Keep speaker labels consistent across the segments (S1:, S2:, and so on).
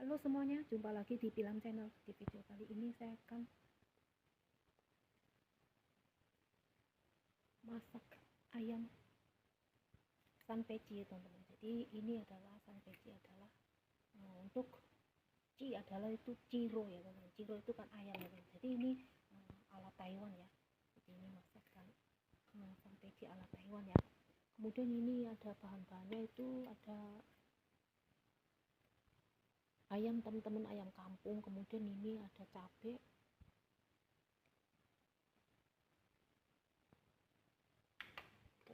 S1: Halo semuanya, jumpa lagi di Pilam Channel. Di video kali ini saya akan masak ayam sanpeci ya teman-teman. Jadi ini adalah sanpeci adalah untuk ci adalah itu ciro ya teman-teman. Ciro itu kan ayam ya teman. Jadi ini ala Taiwan ya. Jadi ini masakan sanpeci ala Taiwan ya. Kemudian ini ada bahan-bahannya itu ada ayam teman-teman, ayam kampung. Kemudian ini ada cabai,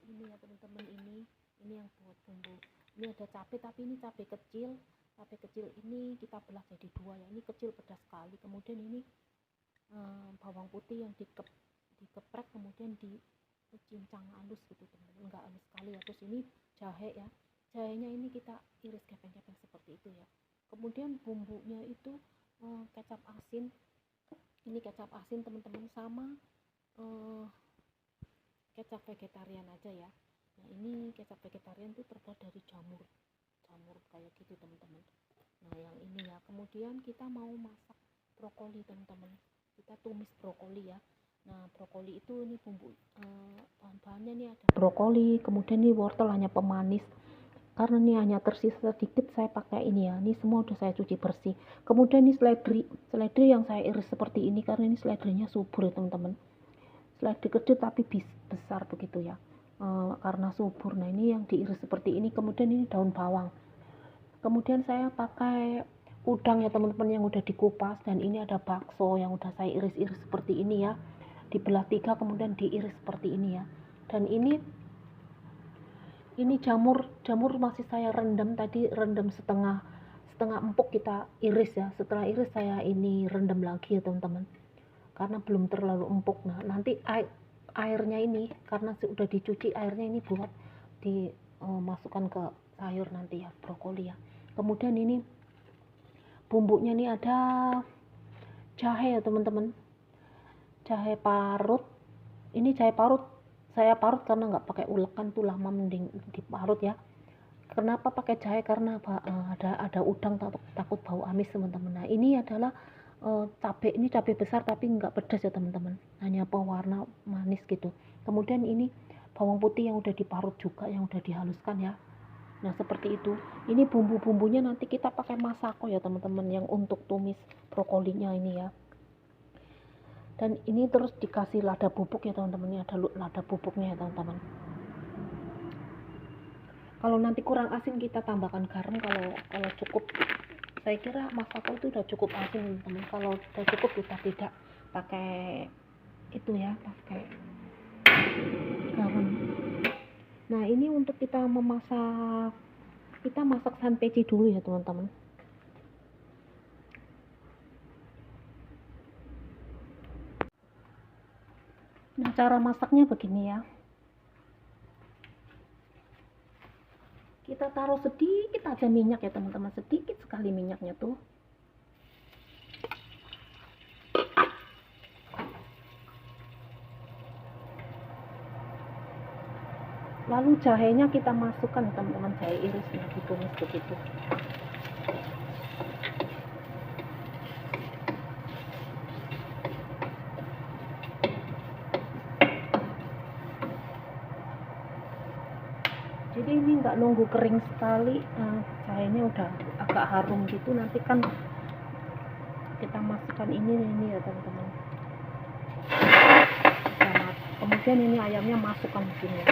S1: ini ya teman-teman, ini yang buat bumbu. Ini ada cabai, tapi ini cabai kecil. Cabai kecil ini kita belah jadi dua ya. Ini kecil pedas sekali. Kemudian ini bawang putih yang dikeprek kemudian dicincang halus gitu teman-teman, enggak halus sekali ya. Terus ini jahe ya. Jahenya ini kita iris gepeng-gepeng seperti itu ya. Kemudian bumbunya itu kecap asin. Ini kecap asin teman-teman, sama kecap vegetarian aja ya. Nah ini kecap vegetarian itu terbuat dari jamur kayak gitu teman-teman. Nah yang ini ya. Kemudian kita mau masak brokoli teman-teman, kita tumis brokoli ya. Nah brokoli itu ini bumbu bahan-bahannya ini ada brokoli, kemudian ini wortel hanya pemanis. Karena ini hanya tersisa sedikit, saya pakai ini ya. Ini semua udah saya cuci bersih. Kemudian ini seledri yang saya iris seperti ini karena ini seledrinya subur ya teman-teman. Seledri kecil tapi besar begitu ya. Karena subur. Nah ini yang diiris seperti ini. Kemudian ini daun bawang. Kemudian saya pakai udang ya teman-teman yang udah dikupas, dan ini ada bakso yang udah saya iris-iris seperti ini ya. Dibelah 3 kemudian diiris seperti ini ya. Dan ini jamur masih saya rendam tadi, rendam setengah empuk kita iris ya. Setelah iris saya ini rendam lagi ya teman-teman, karena belum terlalu empuk. Nah nanti airnya ini karena sudah dicuci, airnya ini buat dimasukkan ke sayur nanti ya, brokoli ya. Kemudian ini bumbunya ini ada jahe ya teman-teman, jahe parut. Ini jahe parut saya parut karena nggak pakai ulekan tuh lama, mending diparut ya. Kenapa pakai jahe? Karena ada udang, takut bau amis teman-teman. Nah ini adalah cabai, ini cabai besar tapi nggak pedas ya teman-teman, hanya pewarna manis gitu. Kemudian ini bawang putih yang udah diparut juga, yang udah dihaluskan ya. Nah seperti itu. Ini bumbu-bumbunya nanti kita pakai masako ya teman-teman, yang untuk tumis brokolinya ini ya. Dan ini terus dikasih lada bubuk ya teman-teman, ini ada lada bubuknya ya teman-teman. Kalau nanti kurang asin kita tambahkan garam. Kalau cukup, saya kira masako itu udah cukup asin teman-teman. Kalau udah cukup kita tidak pakai itu ya, pakai garam. Nah ini untuk kita masak sanpeci dulu ya teman-teman. Nah cara masaknya begini ya. Kita taruh sedikit aja minyak ya teman-teman, sedikit sekali minyaknya tuh. Lalu jahenya kita masukkan teman-teman, jahe irisnya ditumis begitu. Jadi ini nggak nunggu kering sekali, jahenya udah agak harum gitu. Nanti kan kita masukkan ini ya teman-teman. Kemudian ini ayamnya masukkan begini ya.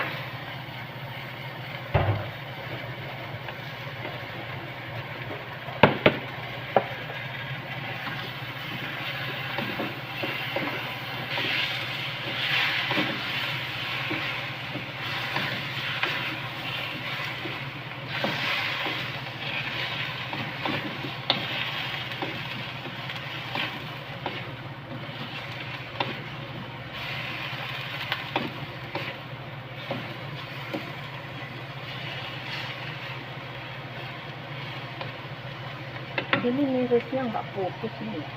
S1: Ini mirisnya nggak fokus nih ya.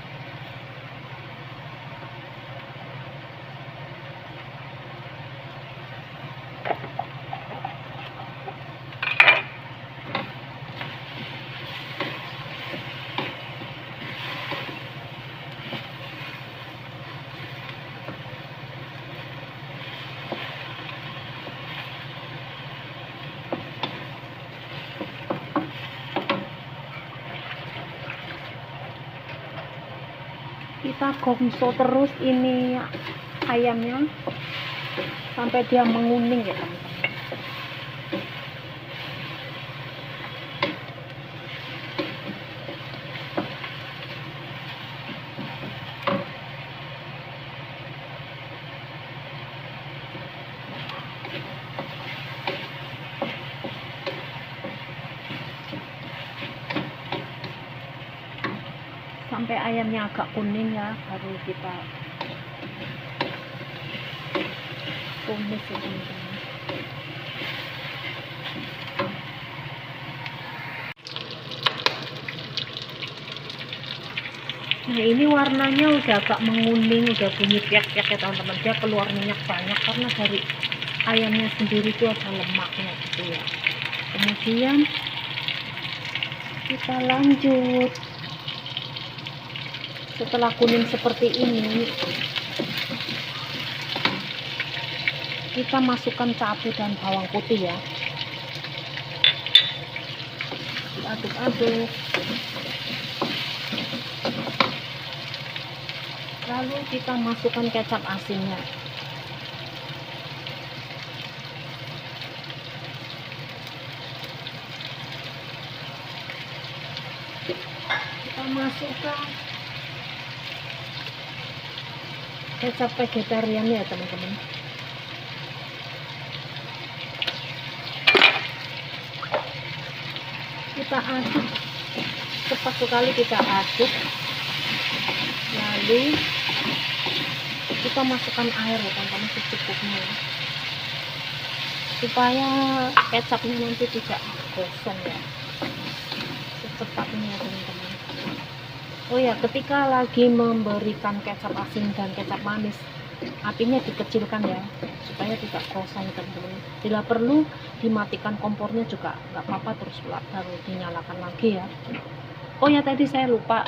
S1: kita gongso terus ini ayamnya sampai dia menguning ya teman-teman. Sampai ayamnya agak kuning ya, baru kita tumis ya teman-teman. Nah ini warnanya udah agak menguning, udah bunyi piak-piak ya teman-teman. Dia keluar minyak banyak karena dari ayamnya sendiri itu ada lemaknya gitu ya. Kemudian kita lanjut. Setelah kuning seperti ini, kita masukkan cabai dan bawang putih ya. Diaduk-aduk. Lalu kita masukkan kecap asinnya. Kita masukkan kecap vegetarian ya teman-teman. Kita aduk, cepat sekali kita aduk. Lalu kita masukkan air ya teman-teman secukupnya, supaya kecapnya nanti tidak gosong ya, secepatnya teman-teman. Oh ya, ketika lagi memberikan kecap asin dan kecap manis, apinya dikecilkan ya, supaya tidak gosong teman-teman. Bila perlu dimatikan kompornya juga nggak apa-apa, terus baru dinyalakan lagi ya. Oh ya, tadi saya lupa,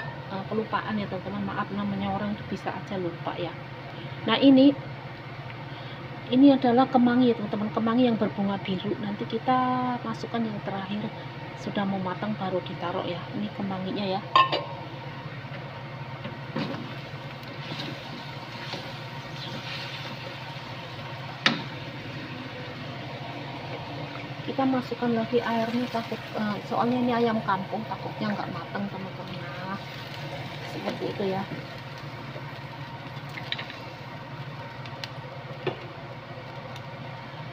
S1: kelupaan ya teman-teman, maaf, namanya orang itu bisa aja lupa ya. Nah ini adalah kemangi ya teman-teman, kemangi yang berbunga biru. Nanti kita masukkan yang terakhir, sudah mau matang baru ditaruh ya. Ini kemanginya ya. Kita masukkan lagi airnya, takut soalnya ini ayam kampung, takutnya nggak matang teman-teman. Nah, seperti itu ya.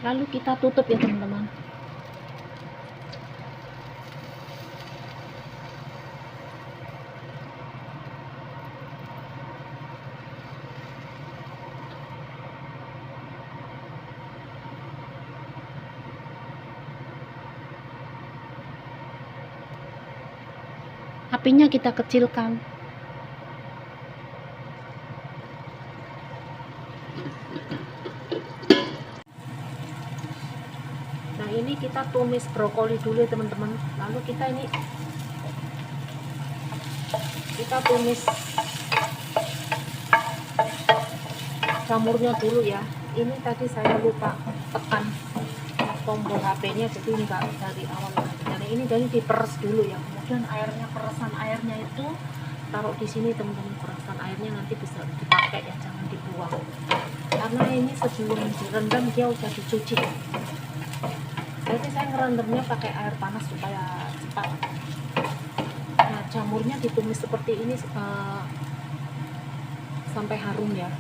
S1: Lalu kita tutup ya teman-teman. Apinya kita kecilkan. Nah ini kita tumis brokoli dulu ya teman-teman. Lalu kita tumis jamurnya dulu ya. Ini tadi saya lupa tekan tombol HP-nya, jadi enggak dari awal. Nah ini jadi diperes dulu ya. Kemudian peresan airnya itu taruh di sini teman-teman. Peresan airnya nanti bisa dipakai ya, jangan dibuang. Karena ini sebelum direndam dia udah dicuci. Jadi saya ngerendamnya pakai air panas supaya cepat. Nah jamurnya ditumis seperti ini sampai harum ya.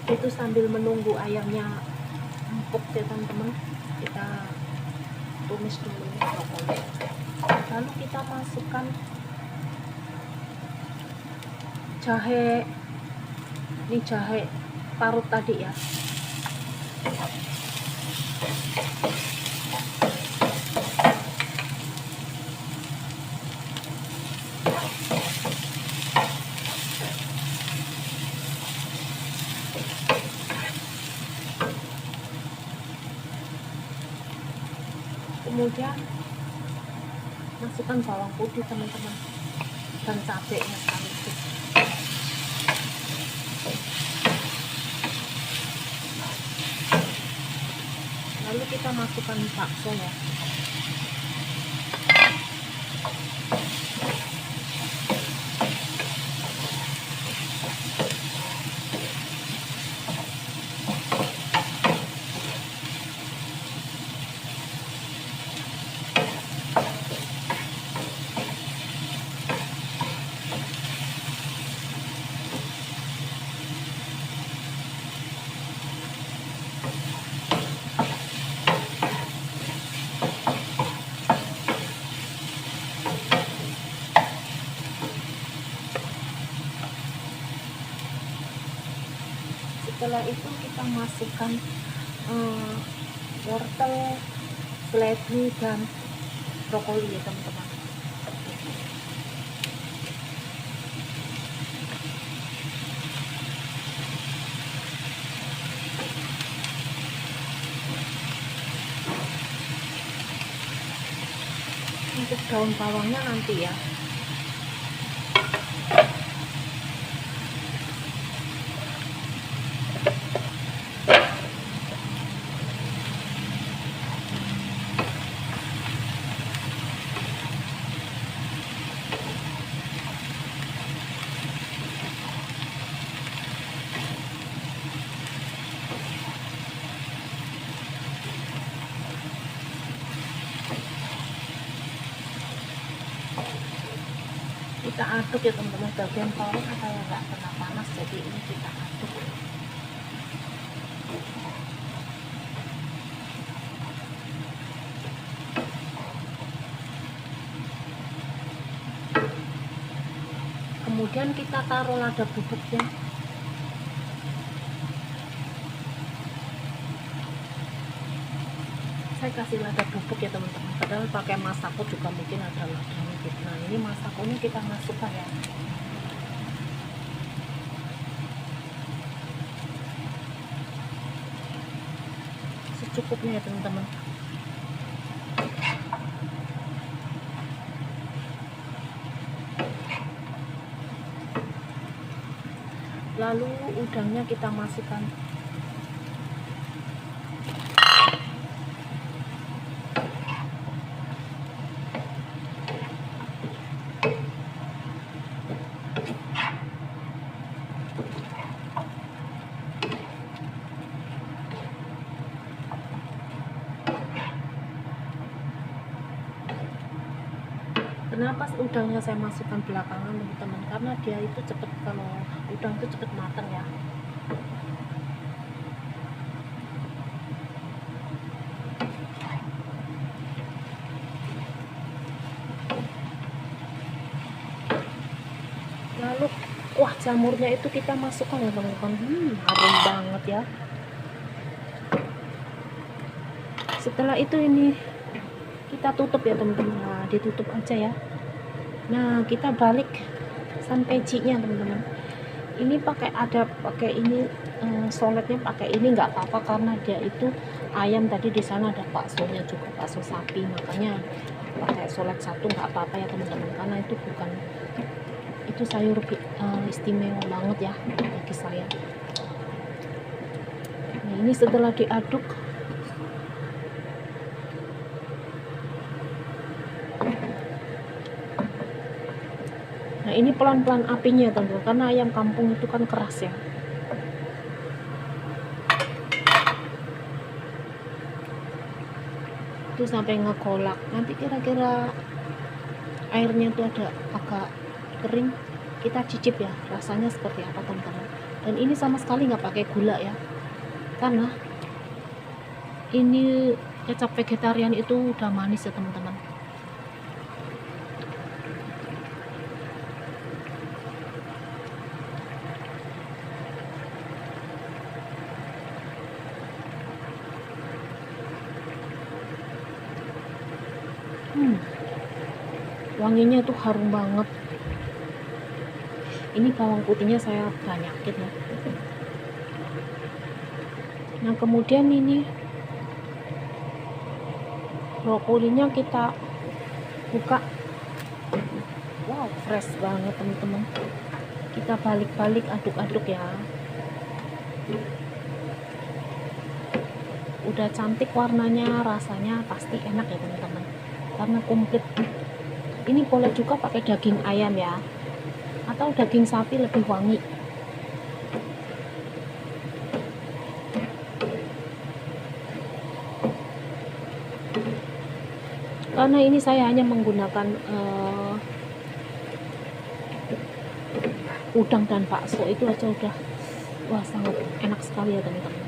S1: Itu sambil menunggu ayamnya empuk ya teman-teman, kita tumis dulu brokoli. Lalu kita masukkan jahe, ini jahe parut tadi ya. Kemudian masukkan bawang putih teman-teman dan cabenya sekaligus. Lalu kita masukkan bakso ya. Setelah itu kita masukkan wortel, seledri, dan brokoli ya teman-teman. Untuk daun bawangnya nanti ya. Kita aduk ya teman-teman, bagian bawang ada yang nggak kena panas, jadi ini kita aduk. Kemudian kita taruh lada bubuknya. Saya kasih lada bubuk ya teman-teman, padahal pakai masako juga mungkin ada ladanya gitu. Nah ini masakonya kita masukkan ya. Secukupnya ya teman-teman. Lalu udangnya kita masukkan. Kenapa udangnya saya masukkan belakangan teman-teman? Karena dia itu cepet, kalau udang itu cepet matang ya. Lalu kuah jamurnya itu kita masukkan ya teman-teman. Harum banget ya. Setelah itu ini kita tutup ya teman-teman. Nah, ditutup aja ya. Nah kita balik sanpecinya teman-teman. Ini pakai ini soletnya pakai ini nggak apa-apa, karena dia itu ayam tadi di sana ada baksonya juga, bakso sapi, makanya pakai solet satu nggak apa-apa ya teman-teman, karena itu bukan, itu sayur istimewa banget ya bagi saya. Nah ini setelah diaduk, nah ini pelan-pelan apinya teman-teman, karena ayam kampung itu kan keras ya. Itu sampai ngegolak, nanti kira-kira airnya itu ada agak kering, kita cicip ya rasanya seperti apa teman-teman. Dan ini sama sekali nggak pakai gula ya, karena ini kecap vegetarian itu udah manis ya teman-teman. Wanginya tuh harum banget. Ini bawang putihnya saya banyakin ya. Nah kemudian ini brokolinya kita buka. Wow, fresh banget teman-teman. Kita balik-balik, aduk-aduk ya. Udah cantik warnanya, rasanya pasti enak ya teman-teman, karena komplit. Ini boleh juga pakai daging ayam ya, atau daging sapi, lebih wangi. Karena ini saya hanya menggunakan udang dan bakso, itu aja udah wah sangat enak sekali ya teman-teman.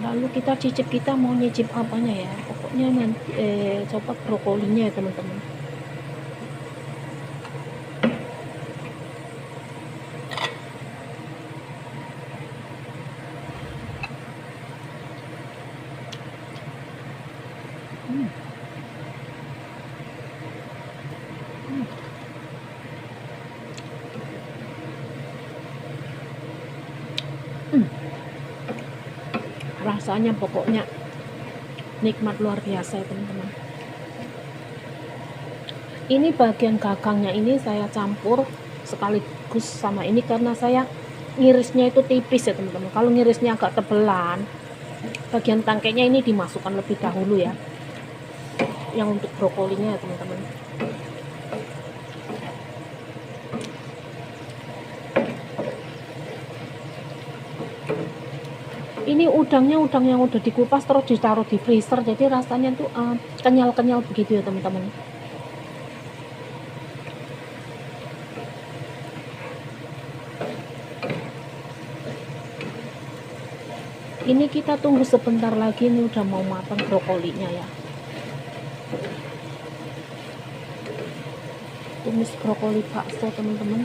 S1: Lalu kita cicip, kita mau nyicip apanya ya, pokoknya nanti coba brokolinya ya teman-teman. Rasanya pokoknya nikmat luar biasa ya teman-teman. Ini bagian gagangnya ini saya campur sekaligus sama ini karena saya ngirisnya itu tipis ya teman-teman. Kalau ngirisnya agak tebelan, bagian tangkainya ini dimasukkan lebih dahulu ya, yang untuk brokolinya ya teman-teman. Ini udangnya udang yang udah dikupas terus ditaruh di freezer, jadi rasanya tuh kenyal-kenyal begitu ya teman-teman. Ini kita tunggu sebentar lagi, ini udah mau matang brokolinya ya. Tumis brokoli bakso teman-teman,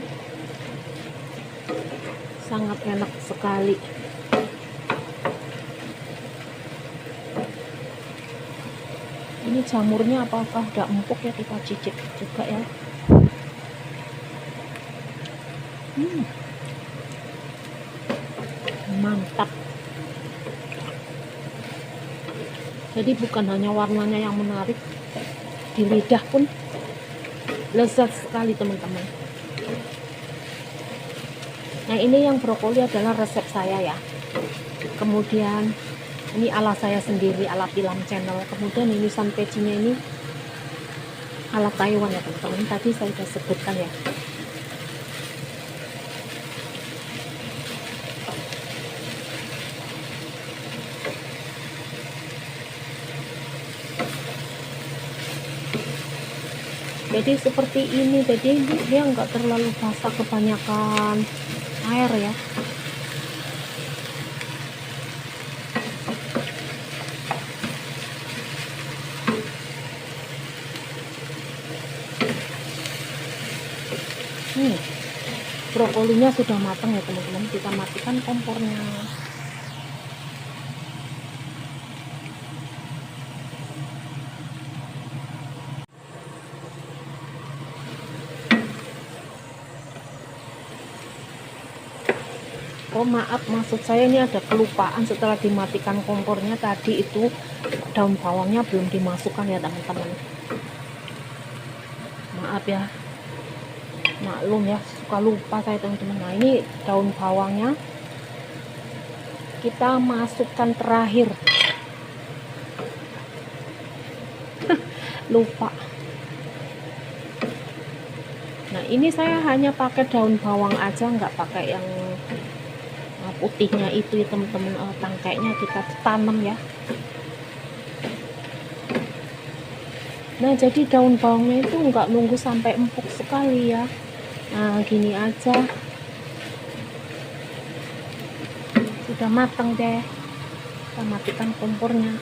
S1: sangat enak sekali. Ini jamurnya apakah udah empuk ya, kita cicip juga ya. Mantap. Jadi bukan hanya warnanya yang menarik, di lidah pun lezat sekali teman-teman. Nah ini yang brokoli adalah resep saya ya, kemudian ini ala saya sendiri, ala Pilam Channel. Kemudian ini sanpecinya ini ala Taiwan ya teman-teman, tadi saya sudah sebutkan ya. Jadi seperti ini, jadi dia nggak terlalu basah kebanyakan air ya. Brokolinya sudah matang ya teman-teman, kita matikan kompornya. Oh maaf, maksud saya ini ada kelupaan, setelah dimatikan kompornya tadi itu daun bawangnya belum dimasukkan ya teman-teman. Maaf ya, maklum ya, suka lupa saya teman-teman. Nah ini daun bawangnya kita masukkan terakhir. Lupa. Nah ini saya hanya pakai daun bawang aja, nggak pakai yang putihnya itu ya teman-teman. Tangkainya kita tanam ya. Nah jadi daun bawangnya itu nggak nunggu sampai empuk sekali ya. Nah gini aja sudah matang deh, kita matikan kompornya.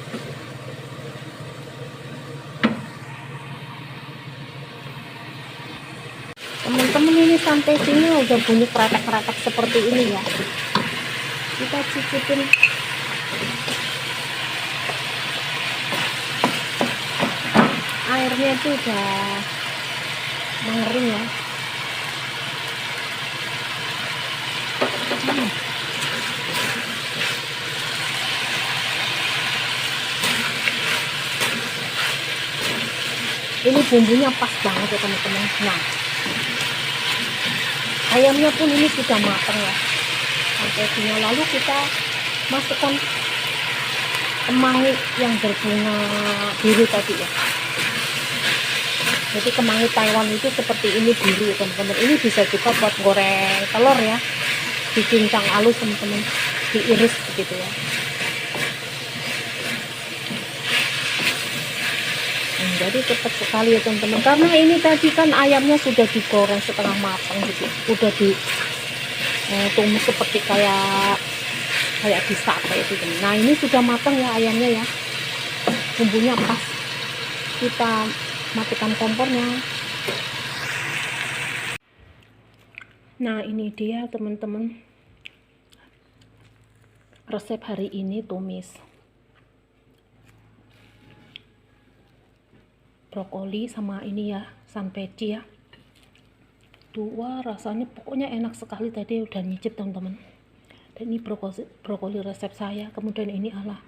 S1: Teman-teman ini sampai sini udah bunyi kretek-kretek seperti ini ya, kita cicipin. Airnya itu udah mengering ya. Ini bumbunya pas banget ya teman-teman. Nah ayamnya pun ini sudah matang ya sampai sini. Lalu kita masukkan kemangi yang berbunga biru tadi ya. Jadi kemangi Taiwan itu seperti ini biru ya teman-teman. Ini bisa juga buat goreng telur ya, dicincang halus teman-teman, diiris begitu ya. Jadi cepat sekali ya teman-teman, karena ini tadi kan ayamnya sudah digoreng setengah matang gitu, udah ditumis seperti kayak kayak bisa kayak gitu. Nah ini sudah matang ya ayamnya ya, bumbunya pas. Kita matikan kompornya. Nah ini dia teman-teman, resep hari ini tumis brokoli sama ini ya, sanpeci ya. Wah rasanya pokoknya enak sekali, tadi udah nyicip teman-teman. Dan ini brokoli resep saya, kemudian ini ala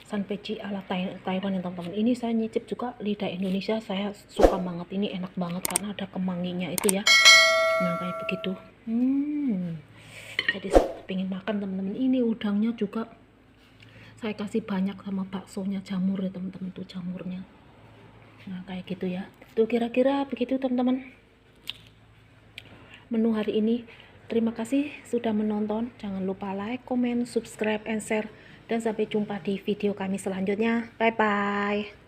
S1: sanpeci ala Taiwan ya teman-teman. Ini saya nyicip juga lidah Indonesia, saya suka banget, ini enak banget karena ada kemanginya itu ya. Nah kayak begitu. Jadi pengen makan teman-teman. Ini udangnya juga saya kasih banyak sama baksonya, jamur ya teman-teman, tuh jamurnya. Nah kayak gitu ya, tuh kira-kira begitu teman-teman menu hari ini. Terima kasih sudah menonton, jangan lupa like, comment, subscribe, and share, dan sampai jumpa di video kami selanjutnya. Bye bye.